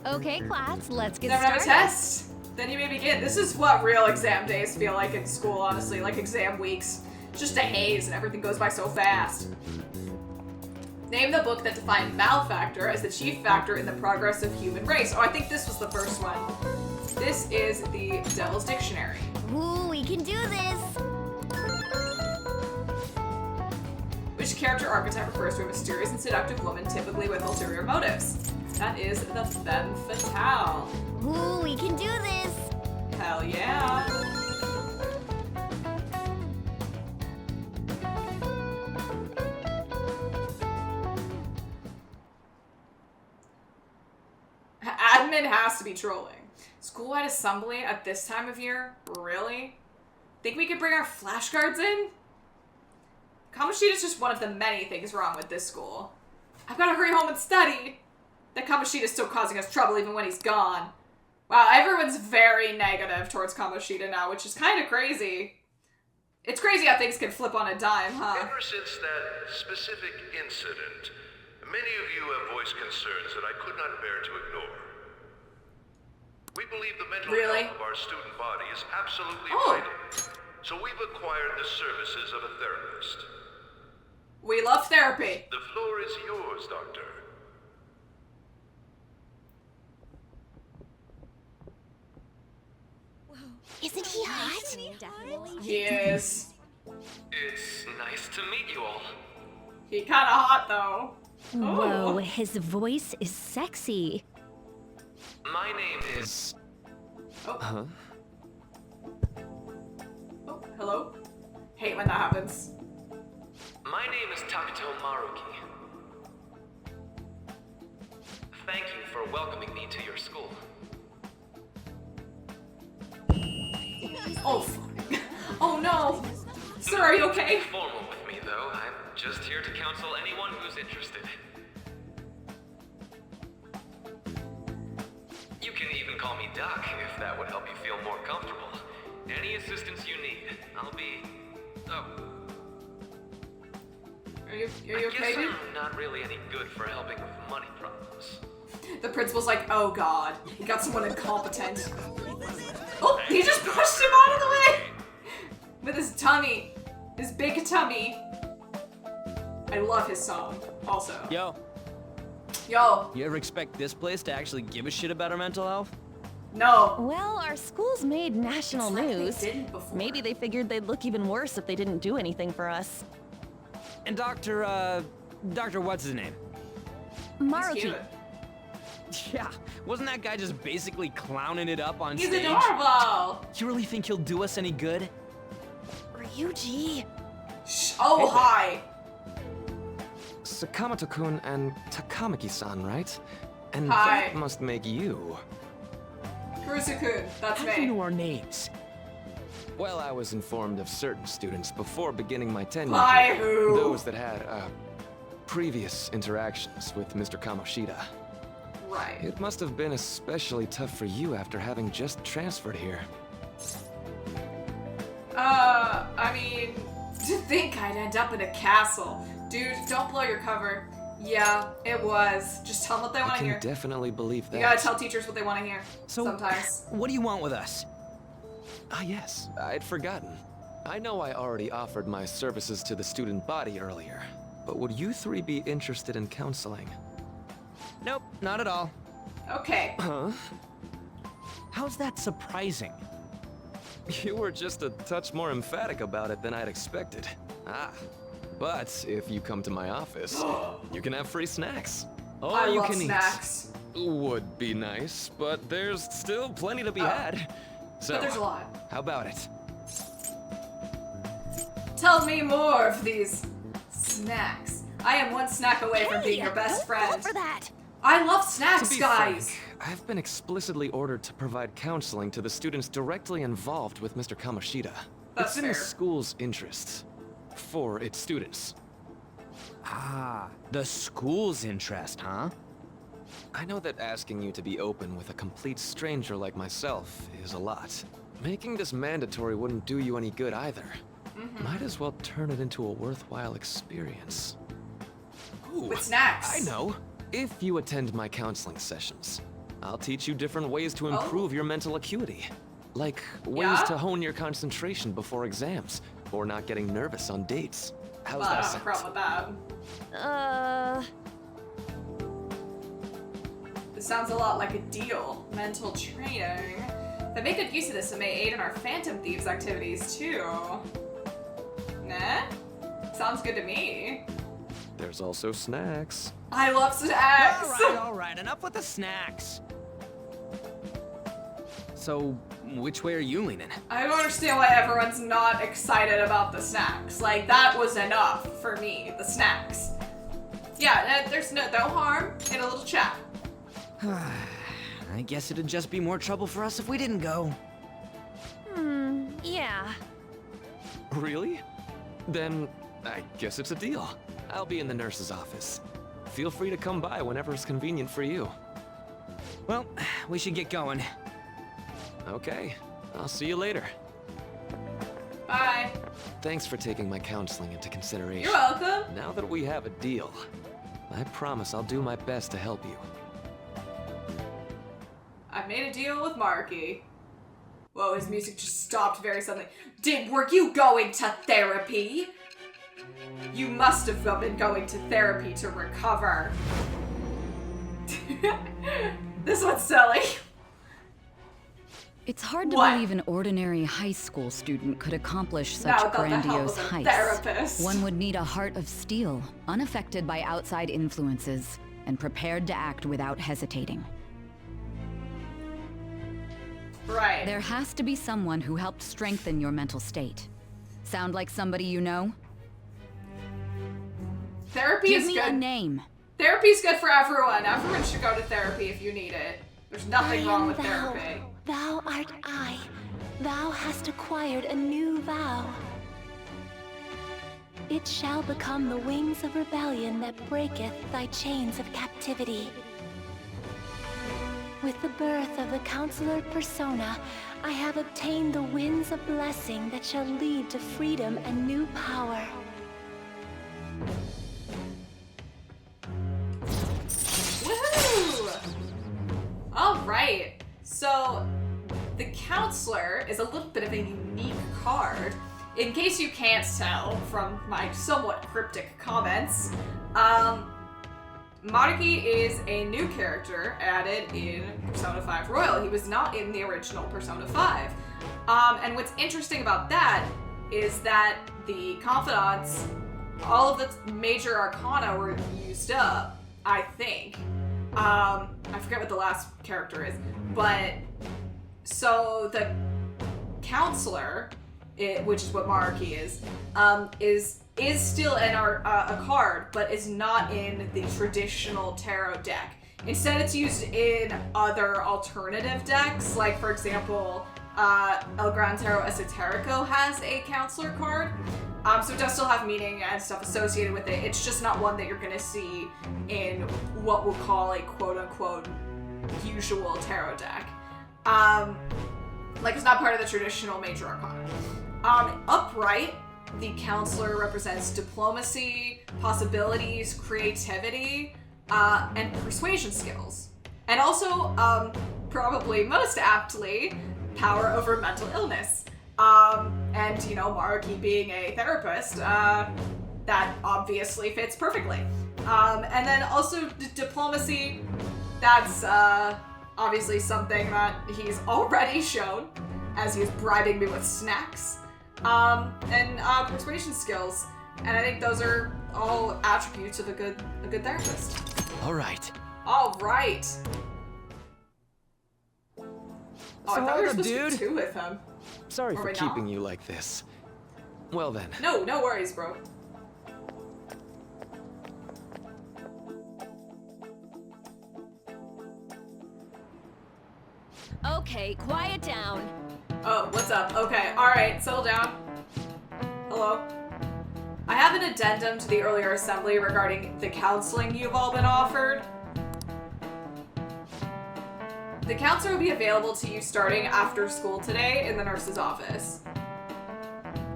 Okay, class, let's get Never have a started. test? Then you may begin. This is what real exam days feel like in school, honestly, like exam weeks. Just a haze and everything goes by so fast. Name the book that defined malfactor as the chief factor in the progress of human race. Oh, I think this was the first one. This is the Devil's Dictionary. Ooh, we can do this. Which character archetype refers to a mysterious and seductive woman, typically with ulterior motives? That is the femme fatale. Ooh, we can do this. Hell yeah. Admin has to be trolling. School-wide assembly at this time of year? Really? Think we could bring our flashcards in? Kamoshida's just one of the many things wrong with this school. I've got to hurry home and study. That Kamoshida's still causing us trouble even when he's gone. Wow, everyone's very negative towards Kamoshida now, which is kind of crazy. It's crazy how things can flip on a dime, huh? Ever since that specific incident, many of you have voiced concerns that I could not bear to ignore. We believe the mental health of our student body is absolutely vital, so we've acquired the services of a therapist. We love therapy. The floor is yours, Doctor. Isn't he hot? Yes. It's nice to meet you all. He kinda hot, though. Whoa, his voice is sexy. My name is... Oh, hello? Hate when that happens. My name is Takuto Maruki. Thank you for welcoming me to your school. Oh, fuck. Oh no! Sir, are you okay? Be formal with me, though. I'm just here to counsel anyone who's interested. You can even call me Doc, if that would help you feel more comfortable. Any assistance you need, I'll be... Oh. Are you I okay, guess dude? I'm not really any good for helping with money problems. The principal's like, oh god, he got someone incompetent. Oh, he just pushed him out of the way! With his tummy. His big tummy. I love his song, also. Yo. Yo. You ever expect this place to actually give a shit about our mental health? No. Well, our school's made national It's like they news. didn't before. Maybe they figured they'd look even worse if they didn't do anything for us. And Dr. what's his name? He's Maruki. cute. Yeah, wasn't that guy just basically clowning it up on He's stage? adorable! You really think he'll do us any good? Ryuji. Shh. Oh, hi. Sakamoto-kun and Takamaki-san, right? And Hi. that must make you. Kurusu-kun, that's How do you me. know our names? Well, I was informed of certain students before beginning my tenure. By here. who? Those that had, previous interactions with Mr. Kamoshida. Right. It must have been especially tough for you after having just transferred here. I mean, to think I'd end up in a castle. Dude, don't blow your cover. Yeah, it was. Just tell them what they want I to can hear. definitely believe that. You gotta tell teachers what they want to hear. So, sometimes. what do you want with us? Ah, yes, I'd forgotten. I know I already offered my services to the student body earlier, but would you three be interested in counseling? Nope, not at all. Okay. Huh? How's that surprising? You were just a touch more emphatic about it than I'd expected. Ah. But if you come to my office, you can have free snacks. All I you love can snacks. eat. Would be nice, but there's still plenty to be had. So, But there's a lot. how about it? Tell me more of these snacks. I am one snack away from being your best don't fall friend. for that. I love snacks, To be guys. frank, I've been explicitly ordered to provide counseling to the students directly involved with Mr. Kamoshida. That's It's in fair. the school's interests. For its students. Ah, the school's interest, huh? I know that asking you to be open with a complete stranger like myself is a lot. Making this mandatory wouldn't do you any good either. Might as well turn it into a worthwhile experience. Ooh, With snacks. I know. If you attend my counseling sessions, I'll teach you different ways to improve your mental acuity. Like ways to hone your concentration before exams, or not getting nervous on dates. How's that I don't sound? have a problem with that. This sounds a lot like a deal. Mental training. If I make good use of this, it may aid in our Phantom Thieves activities too. Nah? Sounds good to me. There's also snacks. I love snacks! Alright, enough with the snacks. So, which way are you leaning? I don't understand why everyone's not excited about the snacks. Like, that was enough for me, the snacks. Yeah, there's no harm in a little chat. I guess it'd just be more trouble for us if we didn't go. Yeah. Really? Then I guess it's a deal. I'll be in the nurse's office. Feel free to come by whenever it's convenient for you. Well, we should get going. Okay, I'll see you later. Bye. Thanks for taking my counseling into consideration. You're welcome. Now that we have a deal, I promise I'll do my best to help you. I made a deal with Marky. Whoa, his music just stopped very suddenly. Were you going to therapy? You must have been going to therapy to recover. This one's silly. It's hard to believe an ordinary high school student could accomplish such grandiose heights. Therapist. One would need a heart of steel, unaffected by outside influences, and prepared to act without hesitating. Right. There has to be someone who helped strengthen your mental state. Sound like somebody you know? Therapy Give is me good. a name. Therapy's good for everyone. Everyone should go to therapy if you need it. There's nothing wrong with therapy. Thou art I. Thou hast acquired a new vow. It shall become the wings of rebellion that breaketh thy chains of captivity. With the birth of the Counselor Persona, I have obtained the winds of blessing that shall lead to freedom and new power. Woohoo! Alright, so the Counselor is a little bit of a unique card. In case you can't tell from my somewhat cryptic comments, Maruki is a new character added in Persona 5 Royal. He was not in the original Persona 5. And what's interesting about that is that the Confidants, all of the major arcana were used up, I think. I forget what the last character is, but so the Counselor, which is what Maruki is still a card, but is not in the traditional tarot deck. Instead, it's used in other alternative decks, like for example, El Gran Tarot Esoterico has a Counselor card. So it does still have meaning and stuff associated with it. It's just not one that you're gonna see in what we'll call a quote-unquote usual tarot deck. Like it's not part of the traditional major arcana. Upright, the Counselor represents diplomacy, possibilities, creativity, and persuasion skills. And also, probably most aptly, power over mental illness. And, you know, Maruki being a therapist, that obviously fits perfectly. And then also diplomacy, that's obviously something that he's already shown, as he is bribing me with snacks. And persuasion skills. And I think those are all attributes of a good therapist. All right. All right. Oh, I thought we were supposed to do two with him. Sorry Or for we keeping not? you like this. Well then. No worries, bro. Okay, quiet down. Oh, what's up? Okay, alright, settle down. Hello. I have an addendum to the earlier assembly regarding the counseling you've all been offered. The counselor will be available to you starting after school today in the nurse's office.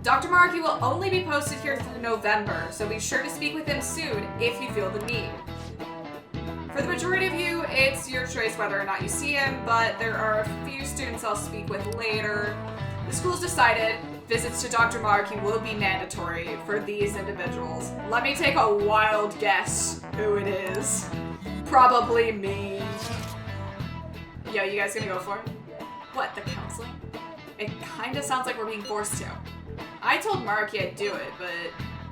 Dr. Maruki will only be posted here through November, so be sure to speak with him soon if you feel the need. For the majority of you, it's your choice whether or not you see him, but there are a few students I'll speak with later. The school's decided visits to Dr. Markey will be mandatory for these individuals. Let me take a wild guess who it is. Probably me. Yo, you guys gonna go for it? What, the counseling? It kinda sounds like we're being forced to. I told Markey I'd do it, but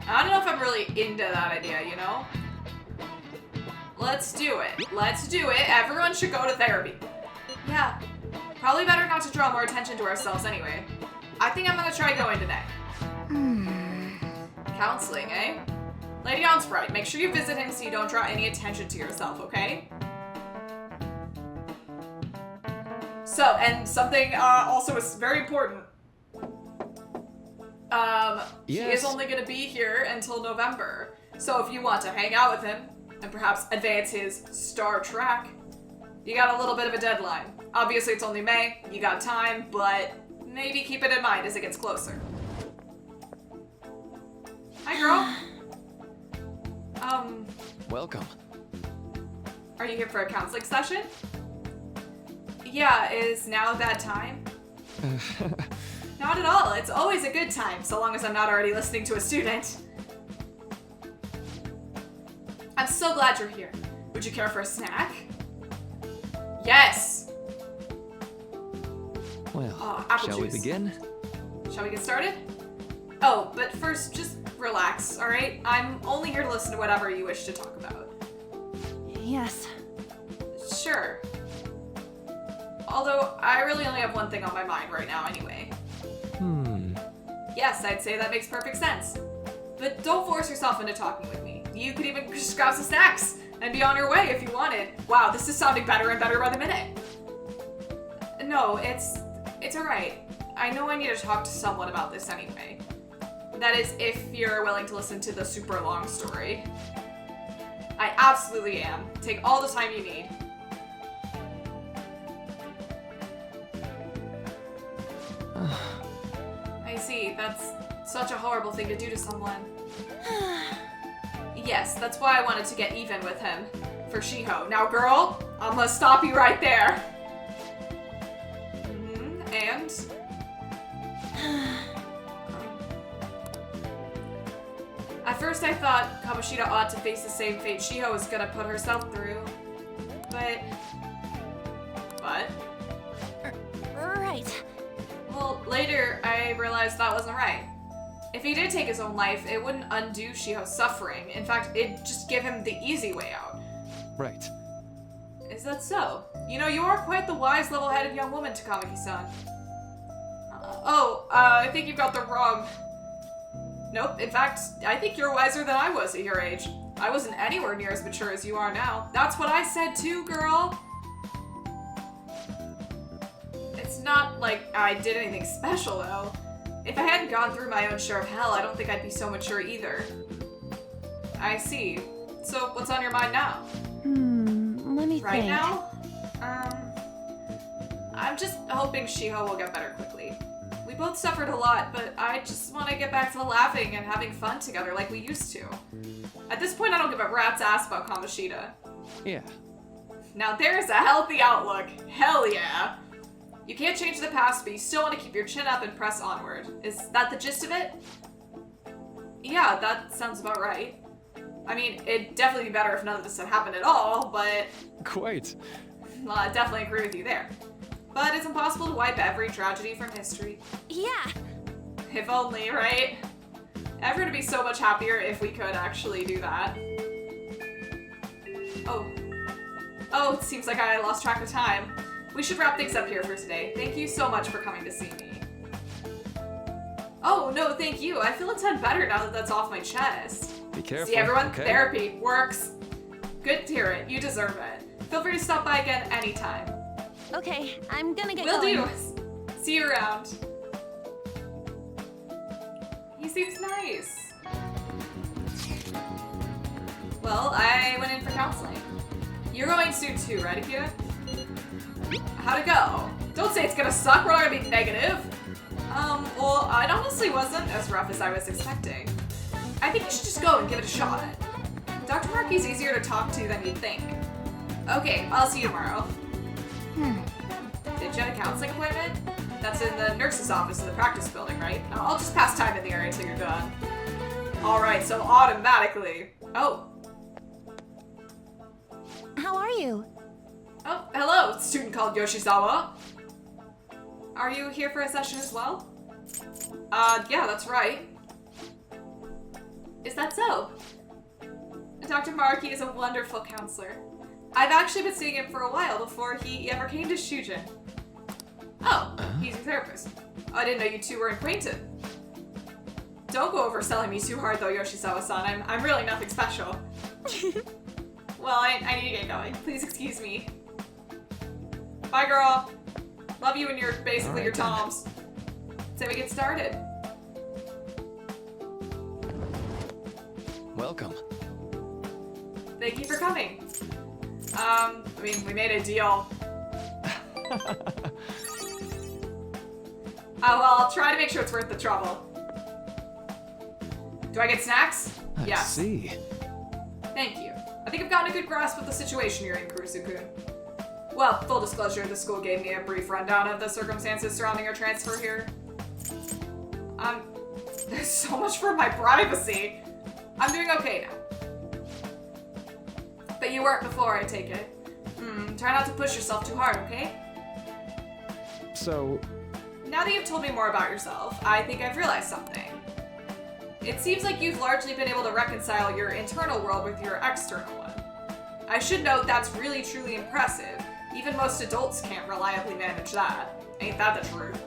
I don't know if I'm really into that idea, you know? Let's do it. Let's do it. Everyone should go to therapy. Yeah. Probably better not to draw more attention to ourselves anyway. I think I'm gonna try going today. Counseling, eh? Lady Onsprite, make sure you visit him so you don't draw any attention to yourself, okay? So, and something also is very important. He is only gonna be here until November. So if you want to hang out with him, and perhaps advance his star track, you got a little bit of a deadline. Obviously it's only May, you got time, but maybe keep it in mind as it gets closer. Hi, girl. Welcome. Are you here for a counseling session? Yeah, is now a bad time? Not at all, it's always a good time, so long as I'm not already listening to a student. I'm so glad you're here. Would you care for a snack? Yes! Well, apple shall we juice. begin? Shall we get started? Oh, but first, just relax, alright? I'm only here to listen to whatever you wish to talk about. Yes. Sure. Although, I really only have one thing on my mind right now anyway. Yes, I'd say that makes perfect sense. But don't force yourself into talking with me. You could even just grab some snacks and be on your way if you wanted. Wow, this is sounding better and better by the minute. No, it's alright. I know I need to talk to someone about this anyway. That is, if you're willing to listen to the super long story. I absolutely am. Take all the time you need. I see, that's such a horrible thing to do to someone. Yes, that's why I wanted to get even with him. For Shiho. Now, girl, I'm gonna stop you right there. And? At first I thought Kamoshida ought to face the same fate Shiho was gonna put herself through. But... What? Right. Well, later I realized that wasn't right. If he did take his own life, it wouldn't undo Shiho's suffering. In fact, it'd just give him the easy way out. Right. Is that so? You know, you are quite the wise, level-headed young woman, Takamaki-san. I think you've got the wrong... Nope, in fact, I think you're wiser than I was at your age. I wasn't anywhere near as mature as you are now. That's what I said too, girl! It's not like I did anything special, though. If I hadn't gone through my own share of hell, I don't think I'd be so mature either. I see. So, what's on your mind now? Let me Right think. now? I'm just hoping Shiho will get better quickly. We both suffered a lot, but I just want to get back to laughing and having fun together like we used to. At this point, I don't give a rat's ass about Kamoshida. Yeah. Now there's a healthy outlook. Hell yeah. You can't change the past, but you still want to keep your chin up and press onward. Is that the gist of it? Yeah, that sounds about right. I mean, it'd definitely be better if none of this had happened at all, but... Quite. Well, I definitely agree with you there. But it's impossible to wipe every tragedy from history. Yeah. If only, right? Everyone would be so much happier if we could actually do that. Oh, it seems like I lost track of time. We should wrap things up here for today. Thank you so much for coming to see me. Oh, no, thank you. I feel a ton better now that that's off my chest. Be careful. See, everyone, okay? Therapy works. Good to hear it. You deserve it. Feel free to stop by again anytime. Okay, I'm gonna get Will going. do. See you around. He seems nice. Well, I went in for counseling. You're going soon too, right, Akira? How'd it go? Don't say it's gonna suck, we're not gonna be negative. Well, it honestly wasn't as rough as I was expecting. I think you should just go and give it a shot. Dr. Markey's easier to talk to than you'd think. Okay, I'll see you tomorrow. Did you have a counseling appointment? That's in the nurse's office in the practice building, right? I'll just pass time in the area until you're done. Alright, so automatically. Oh. How are you? Oh, hello, student called Yoshizawa. Are you here for a session as well? Yeah, that's right. Is that so? Dr. Maraki is a wonderful counselor. I've actually been seeing him for a while before he ever came to Shujin. Oh, he's a therapist. I didn't know you two were acquainted. Don't go overselling me too hard though, Yoshizawa-san. I'm really nothing special. Well, I need to get going. Please excuse me. Bye, girl. Love you and your basically your toms. So we get started. Welcome. Thank you for coming. I mean, we made a deal. Well, I'll try to make sure it's worth the trouble. Do I get snacks? Yes. I see. Thank you. I think I've gotten a good grasp of the situation you're in, Kurusu-kun. Well, full disclosure, the school gave me a brief rundown of the circumstances surrounding your transfer here. There's so much for my privacy. I'm doing okay now. But you weren't before, I take it. Try not to push yourself too hard, okay? So... Now that you've told me more about yourself, I think I've realized something. It seems like you've largely been able to reconcile your internal world with your external one. I should note that's really truly impressive. Even most adults can't reliably manage that. Ain't that the truth?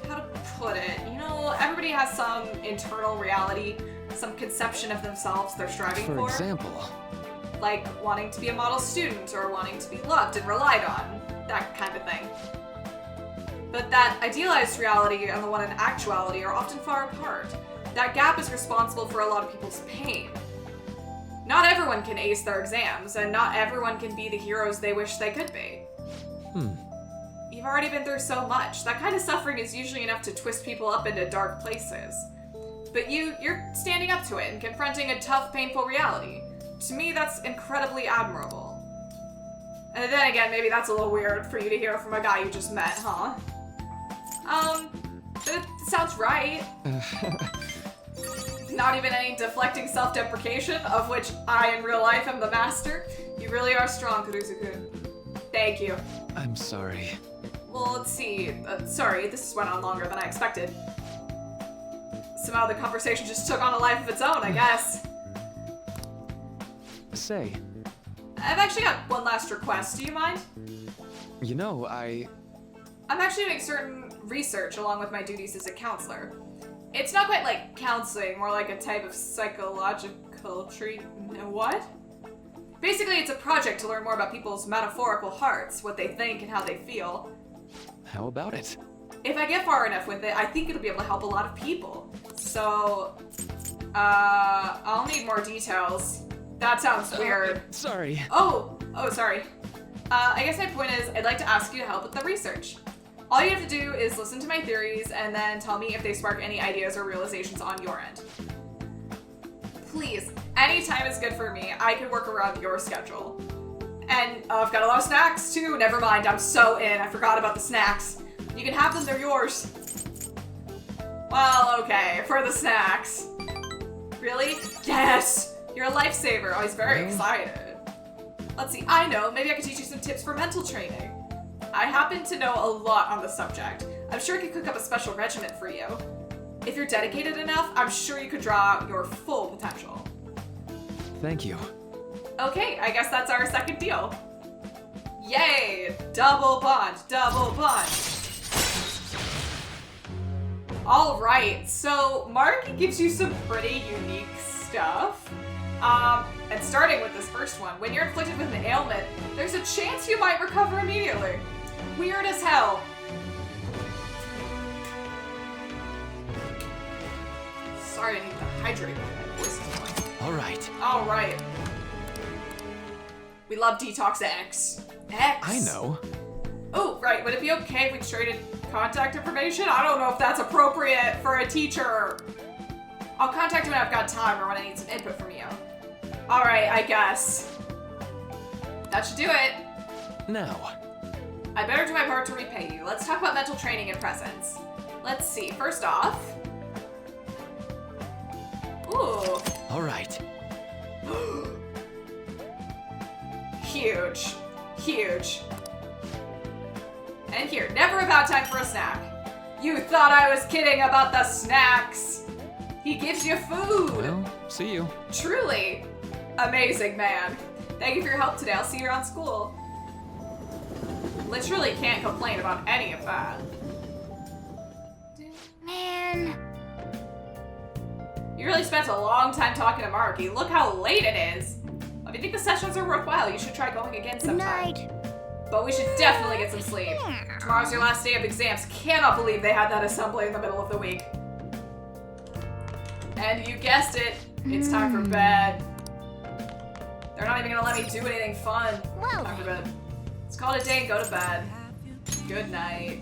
How to put it? You know, everybody has some internal reality, some conception of themselves they're striving for. For example? Like wanting to be a model student or wanting to be loved and relied on. That kind of thing. But that idealized reality and the one in actuality are often far apart. That gap is responsible for a lot of people's pain. Not everyone can ace their exams, and not everyone can be the heroes they wish they could be. You've already been through so much. That kind of suffering is usually enough to twist people up into dark places. But you're standing up to it and confronting a tough, painful reality. To me, that's incredibly admirable. And then again, maybe that's a little weird for you to hear from a guy you just met, huh? It sounds right. Not even any deflecting self-deprecation, of which I in real life am the master. You really are strong, Kurusu-kun. Thank you. I'm sorry. Well, let's see. Sorry, this went on longer than I expected. Somehow the conversation just took on a life of its own, I guess. Say. I've actually got one last request. Do you mind? You know, I'm actually doing certain research along with my duties as a counselor. It's not quite like counseling, more like a type of psychological treatment. What? Basically, it's a project to learn more about people's metaphorical hearts, what they think and how they feel. How about it? If I get far enough with it, I think it'll be able to help a lot of people. So, I'll need more details. That sounds weird. Sorry. Oh, sorry. I guess my point is, I'd like to ask you to help with the research. All you have to do is listen to my theories and then tell me if they spark any ideas or realizations on your end. Please, any time is good for me. I can work around your schedule. And I've got a lot of snacks too. Never mind, I'm so in. I forgot about the snacks. You can have them, they're yours. Well, okay, for the snacks. Really? Yes! You're a lifesaver. Oh, he's very excited. Let's see, I know, maybe I could teach you some tips for mental training. I happen to know a lot on the subject. I'm sure I could cook up a special regimen for you. If you're dedicated enough, I'm sure you could draw out your full potential. Thank you. Okay, I guess that's our second deal. Yay! Double bond, double bond. Alright, so Mark gives you some pretty unique stuff. And starting with this first one, when you're afflicted with an ailment, there's a chance you might recover immediately. Weird as hell. Sorry, I need to hydrate. My voice is going. Alright. We love Detox X. I know. Oh, right. Would it be okay if we traded contact information? I don't know if that's appropriate for a teacher. I'll contact you when I've got time or when I need some input from you. Alright, I guess. That should do it. Now, I better do my part to repay you. Let's talk about mental training and presence. Let's see. First off. Ooh. all right. Huge. Huge. And here, never a bad time for a snack. You thought I was kidding about the snacks. He gives you food. Well, see you. Truly amazing man. Thank you for your help today. I'll see you around school. Literally can't complain about any of that. Man. You really spent a long time talking to Marky. Look how late it is. If you think the sessions are worthwhile, you should try going again sometime. Night. But we should definitely get some sleep. Tomorrow's your last day of exams. Cannot believe they had that assembly in the middle of the week. And you guessed it, it's time for bed. They're not even gonna let me do anything fun. Well, Time for bed. Let's call it a day and go to bed. Good night.